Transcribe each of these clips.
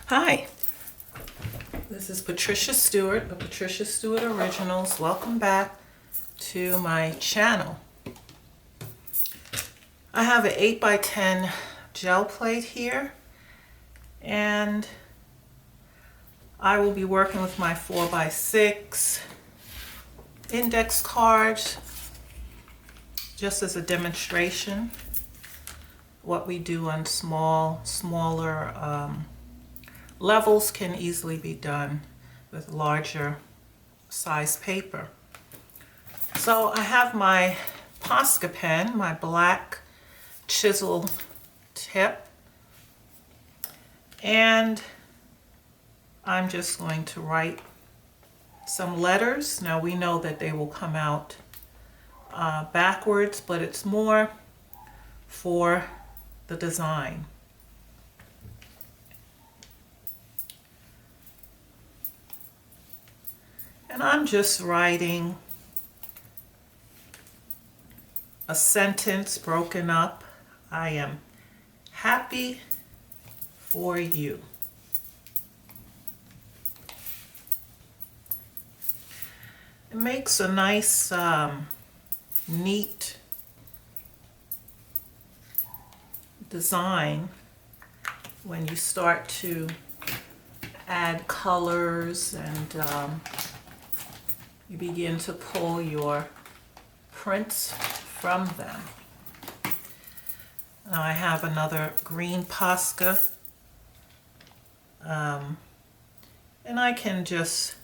Hi, this is Patricia Stuart of Patricia Stuart Originals. Welcome back to my channel. I have an 8x10 gel plate here, and I will be working with my 4x6 index cards just as a demonstration. What we do on smaller levels can easily be done with larger size paper. So I have my Posca pen, my black chisel tip, and I'm just going to write some letters. Now we know that they will come out backwards, but it's more for the design. And I'm just writing a sentence broken up. I am happy for you. It makes a nice, neat design when you start to add colors and you begin to pull your prints from them. Now I have another green Posca, and I can just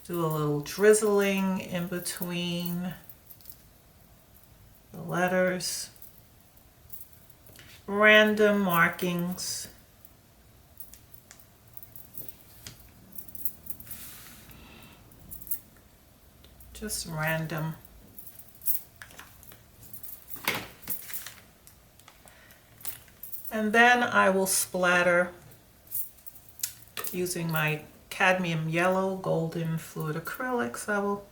do a little drizzling in between the letters, random markings. Just random. And then I will splatter using my cadmium yellow golden fluid acrylics. I will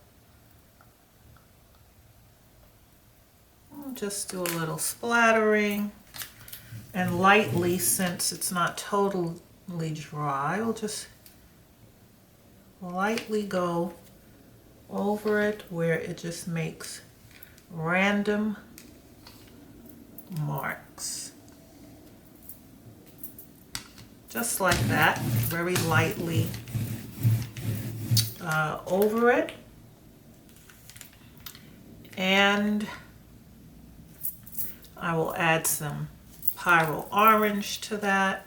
just do a little splattering, and lightly, since it's not totally dry, I'll just lightly go over it where it just makes random marks. Just like that, very lightly over it. And I will add some Pyro Orange to that.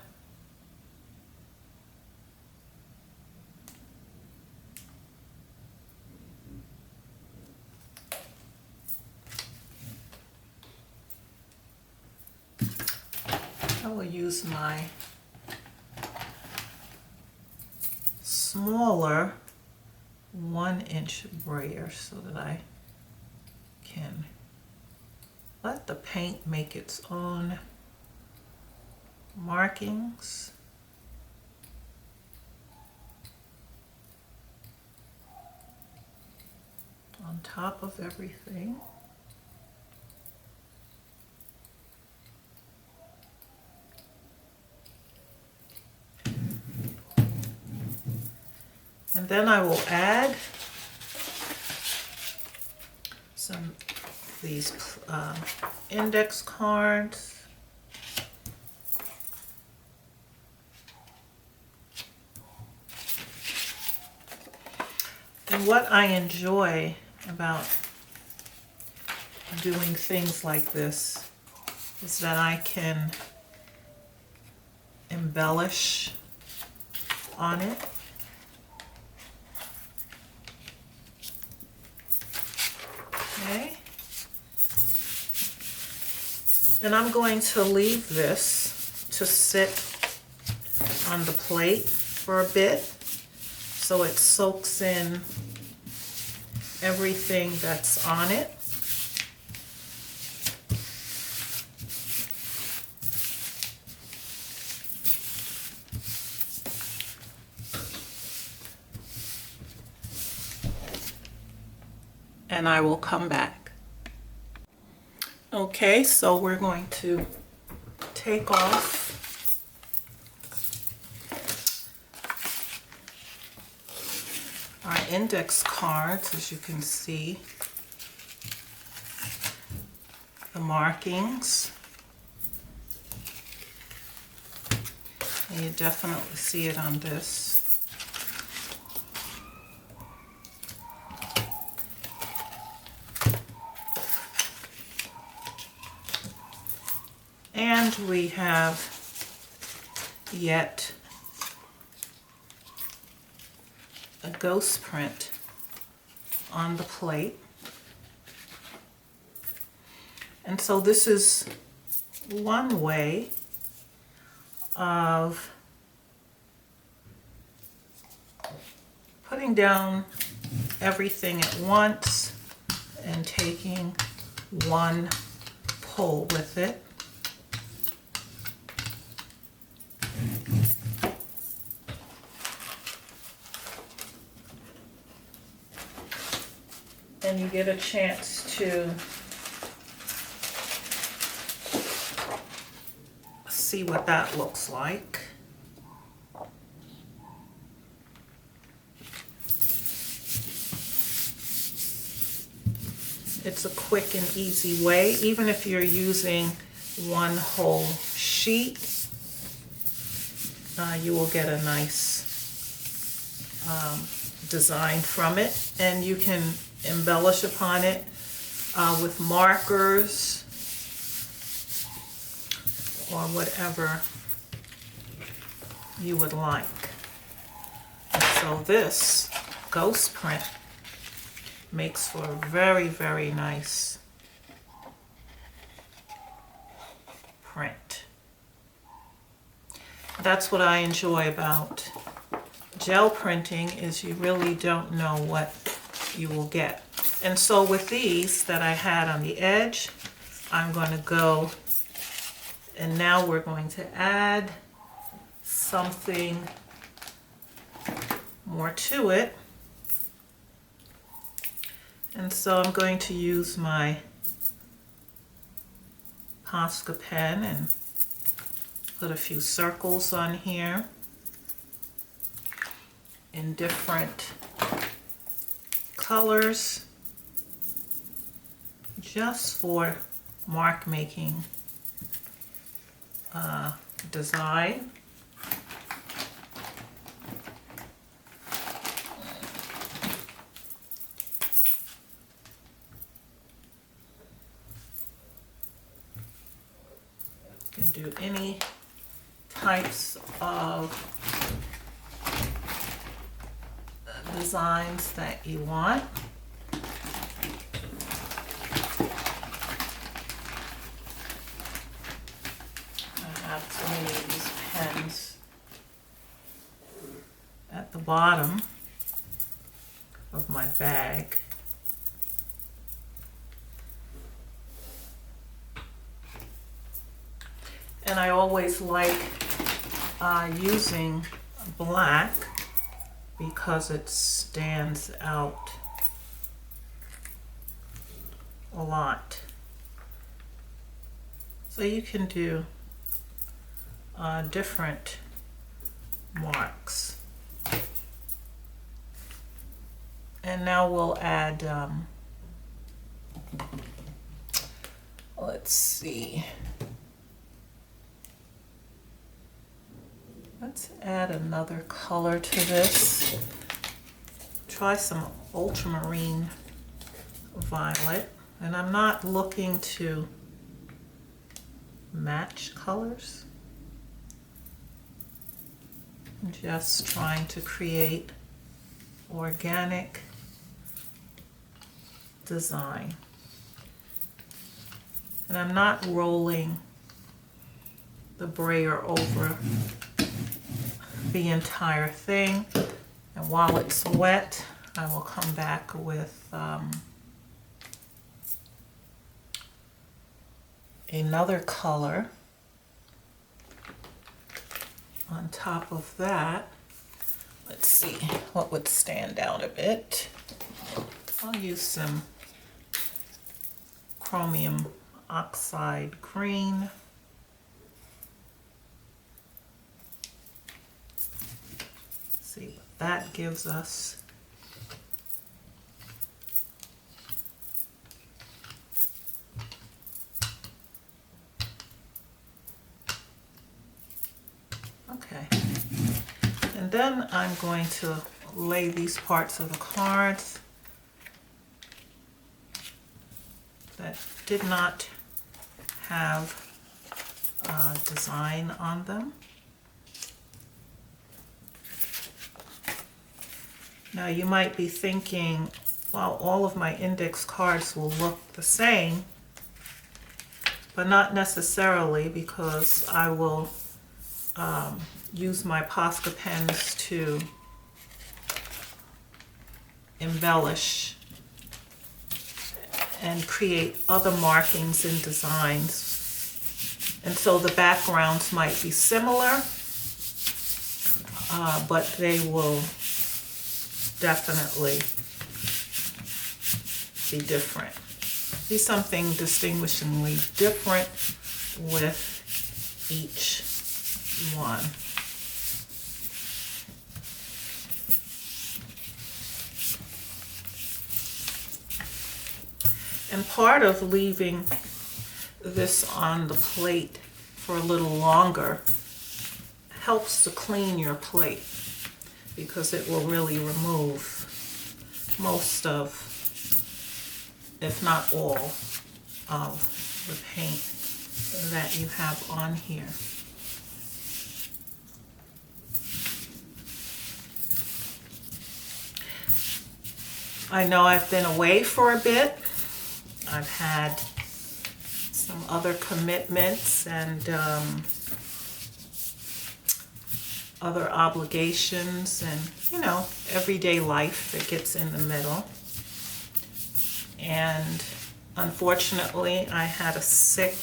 I will use my smaller 1-inch brayer so that I can let the paint make its own markings. On top of everything. And then I will add some of these index cards. And what I enjoy about doing things like this is that I can embellish on it. Okay. And I'm going to leave this to sit on the plate for a bit so it soaks in everything that's on it. And I will come back. Okay, so we're going to take off our index cards, as you can see, the markings. And you definitely see it on this. And we have yet a ghost print on the plate. And so this is one way of putting down everything at once and taking one pull with it. And you get a chance to see what that looks like. It's a quick and easy way, even if you're using one whole sheet, you will get a nice design from it, and you can embellish upon it with markers or whatever you would like. And so this ghost print makes for a very, very nice print. That's what I enjoy about gel printing, is you really don't know what you will get. And so with these that I had on the edge, I'm going to go, and now we're going to add something more to it. And so I'm going to use my Posca pen and put a few circles on here in different colors, just for mark making design. You can do any types of designs that you want. I have so many of these pens at the bottom of my bag. And I always like using black because it stands out a lot. So you can do different marks. And now we'll add, let's see. Let's add another color to this. Try some ultramarine violet. And I'm not looking to match colors. I'm just trying to create organic design. And I'm not rolling the brayer over the entire thing. And while it's wet, I will come back with another color on top of that. Let's see what would stand out a bit. I'll use some chromium oxide green. See what that gives us. Okay. And then I'm going to lay these parts of the cards that did not have a design on them. Now you might be thinking, well, all of my index cards will look the same, but not necessarily, because I will use my Posca pens to embellish and create other markings and designs. And so the backgrounds might be similar, but they will definitely be different. Be something distinguishingly different with each one. And part of leaving this on the plate for a little longer helps to clean your plate, because it will really remove most of, if not all, of the paint that you have on here. I know I've been away for a bit. I've had some other commitments and other obligations and, you know, everyday life that gets in the middle. And unfortunately, I had a sick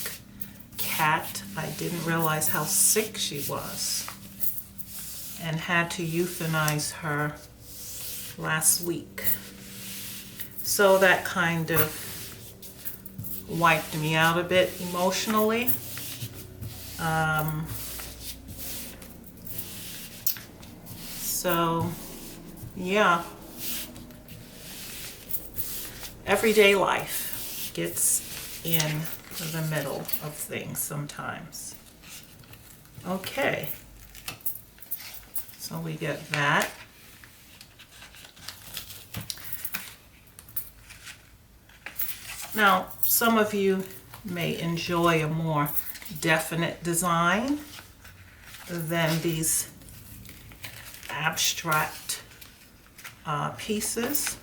cat. I didn't realize how sick she was and had to euthanize her last week. So that kind of wiped me out a bit emotionally. So yeah, everyday life gets in the middle of things sometimes. Okay, so we get that. Now, some of you may enjoy a more definite design than these abstract pieces,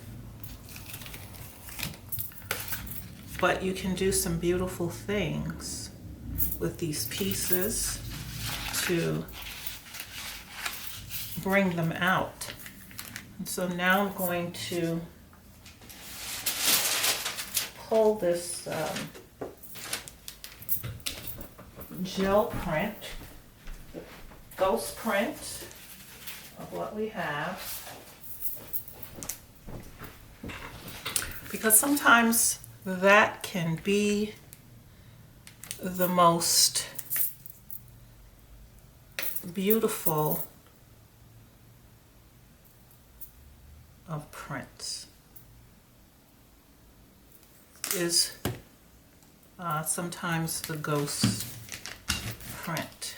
but you can do some beautiful things with these pieces to bring them out. And so now I'm going to pull this gel print, ghost print of what we have, because sometimes that can be the most beautiful of prints, is sometimes the ghost print.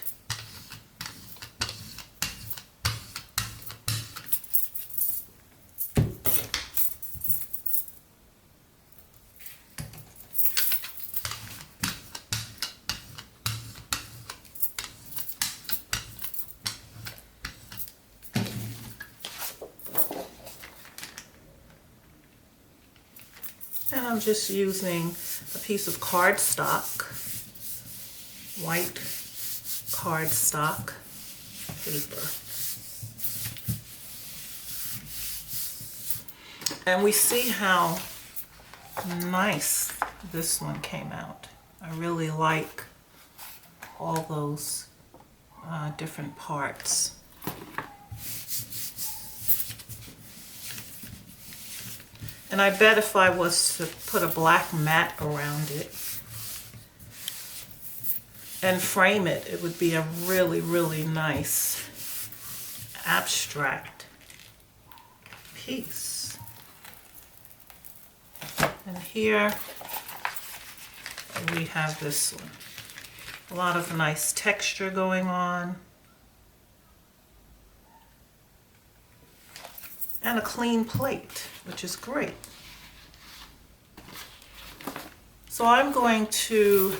And I'm just using a piece of cardstock, white cardstock paper. And we see how nice this one came out. I really like all those different parts. And I bet if I was to put a black mat around it and frame it, it would be a really, really nice abstract piece. And here we have this one. A lot of nice texture going on. and a clean plate, which is great. So I'm going to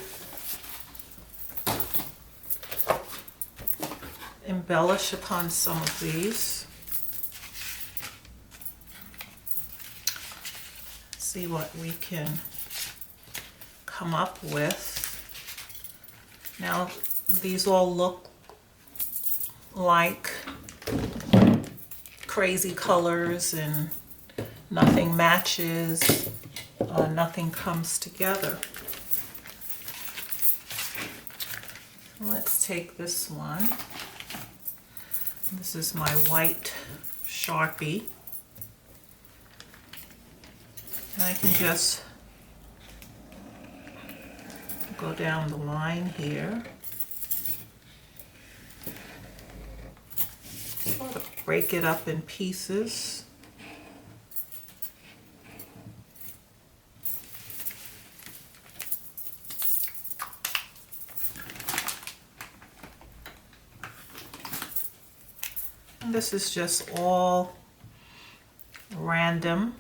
embellish upon some of these. See what we can come up with. Now, these all look like crazy colors and nothing matches, nothing comes together. Let's take this one. This is my white Sharpie. And I can just go down the line here. Sort of break it up in pieces. And this is just all random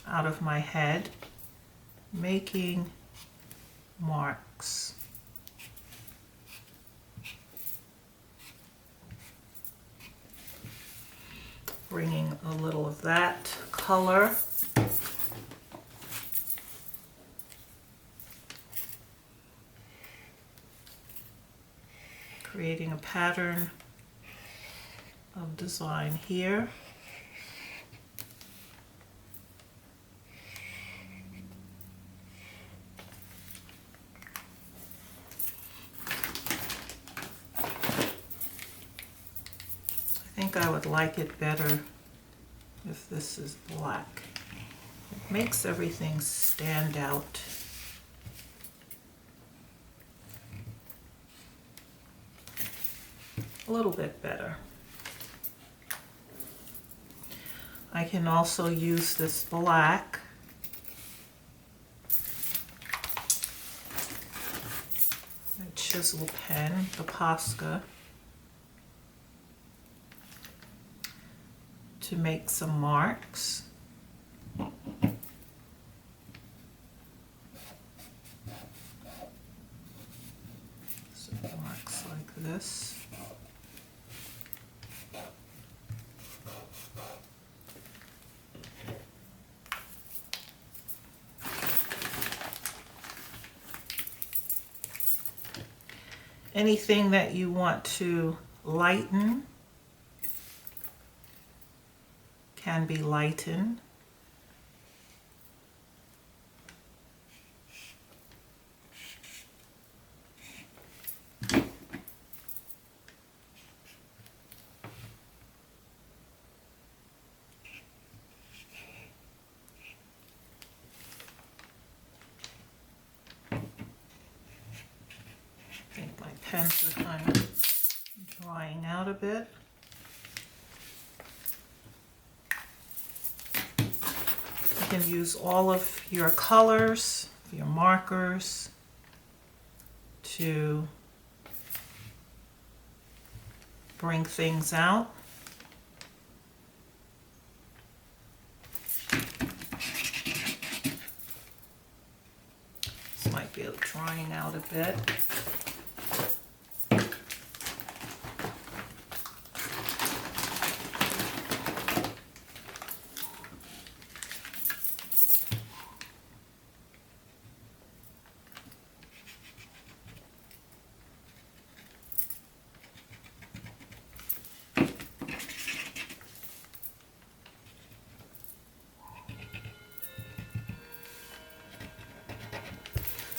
out of my head, making marks. Bringing a little of that color. Creating a pattern of design here. I think I would like it better if this is black. It makes everything stand out. A little bit better. I can also use this black chisel pen, the Posca, to make some marks. So marks like this. Anything that you want to lighten can be lightened. I think my pens are kind of drying out a bit. You can use all of your colors, your markers, to bring things out. This might be drying out a bit.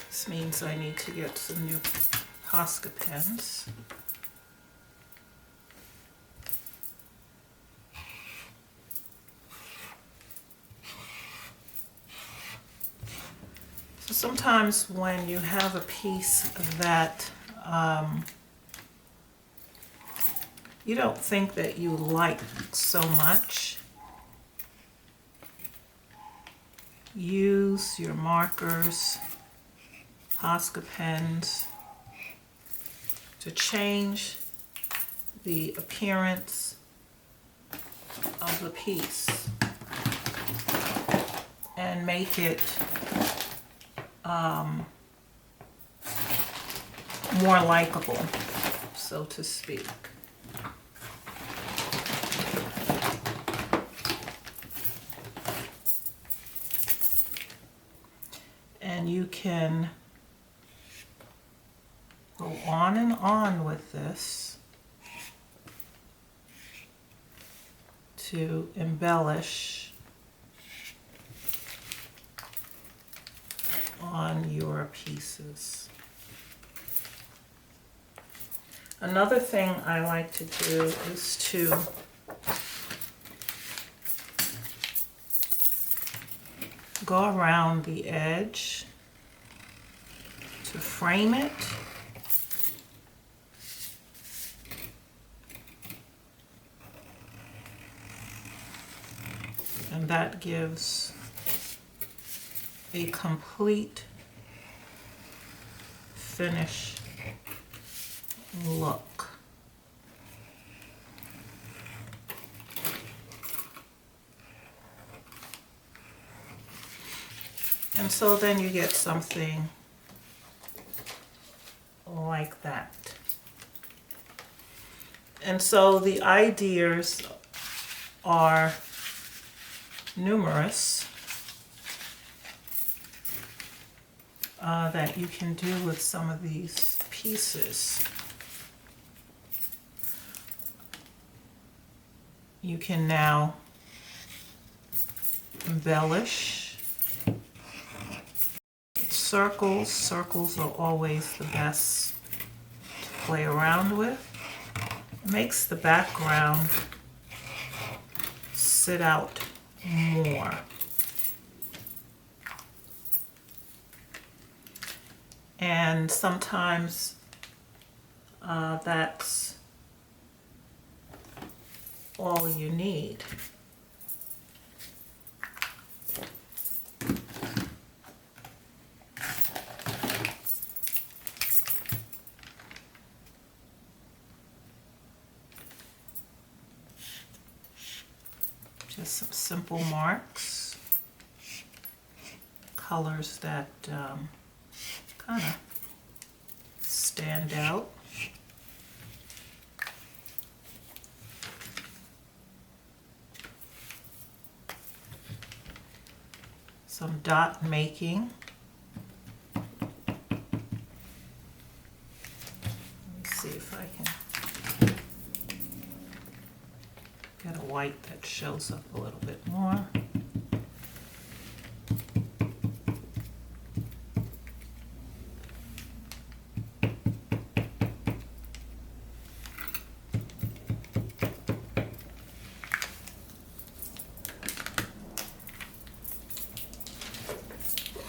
This means I need to get some new Posca pens. So sometimes when you have a piece that you don't think that you like so much, use your markers, Posca pens, to change the appearance of the piece and make it more likable, so to speak. And you can go on and on with this to embellish on your pieces. Another thing I like to do is to go around the edge to frame it. And that gives a complete finish look. And so then you get something like that. And so the ideas are numerous that you can do with some of these pieces. You can now embellish circles. Circles are always the best to play around with. It makes the background sit out more. And sometimes that's all you need. Just some simple marks, colors that kind of stand out. Some dot making. Let me see if I can get a white that shows up a little bit more.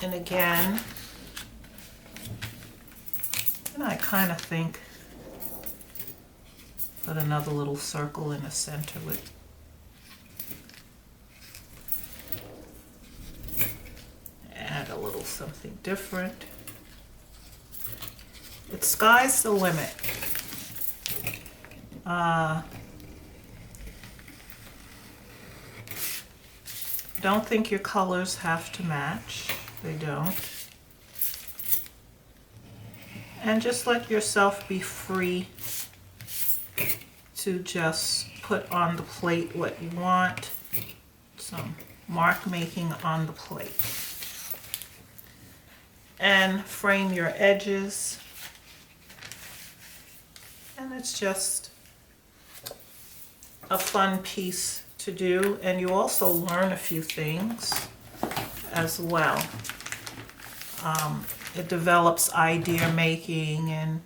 And again, and I kind of think put another little circle in the center with add a little something different. It's sky's the limit. Don't think your colors have to match. They don't. And just let yourself be free to just put on the plate what you want. Some mark making on the plate. And frame your edges. And it's just a fun piece to do. And you also learn a few things as well. It develops idea making and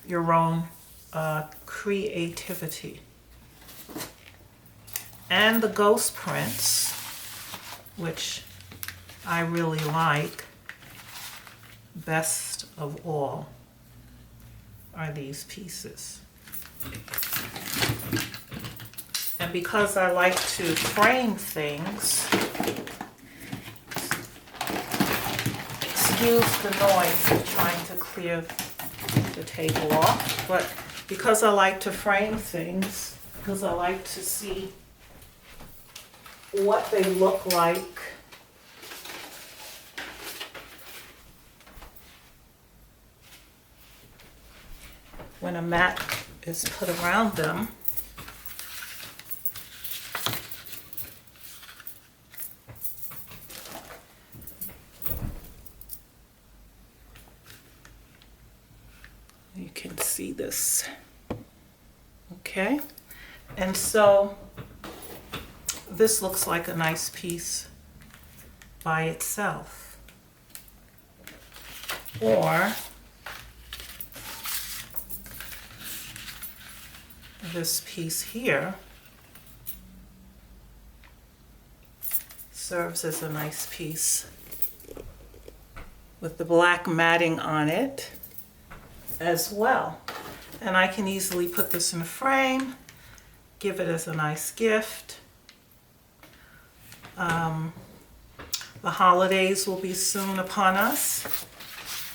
your own creativity. And the ghost prints, which I really like best of all, are these pieces. And because I like to frame things, excuse the noise of trying to clear the table off, but because I like to frame things, because I like to see what they look like when a mat is put around them. You can see this, okay? And so this looks like a nice piece by itself. Or this piece here serves as a nice piece with the black matting on it as well. And I can easily put this in a frame, give it as a nice gift. The holidays will be soon upon us,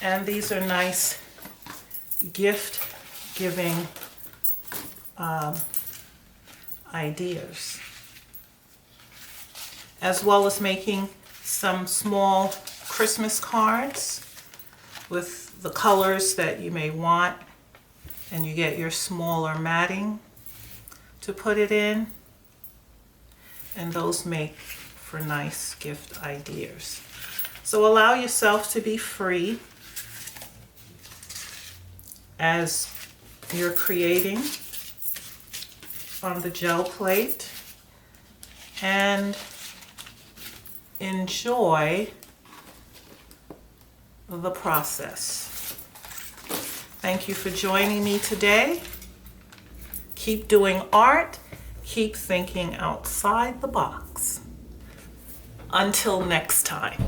and these are nice gift giving ideas, as well as making some small Christmas cards with the colors that you may want, and you get your smaller matting to put it in, and those make for nice gift ideas. So allow yourself to be free as you're creating on the gel plate, and enjoy the process. Thank you for joining me today. Keep doing art. Keep thinking outside the box. Until next time.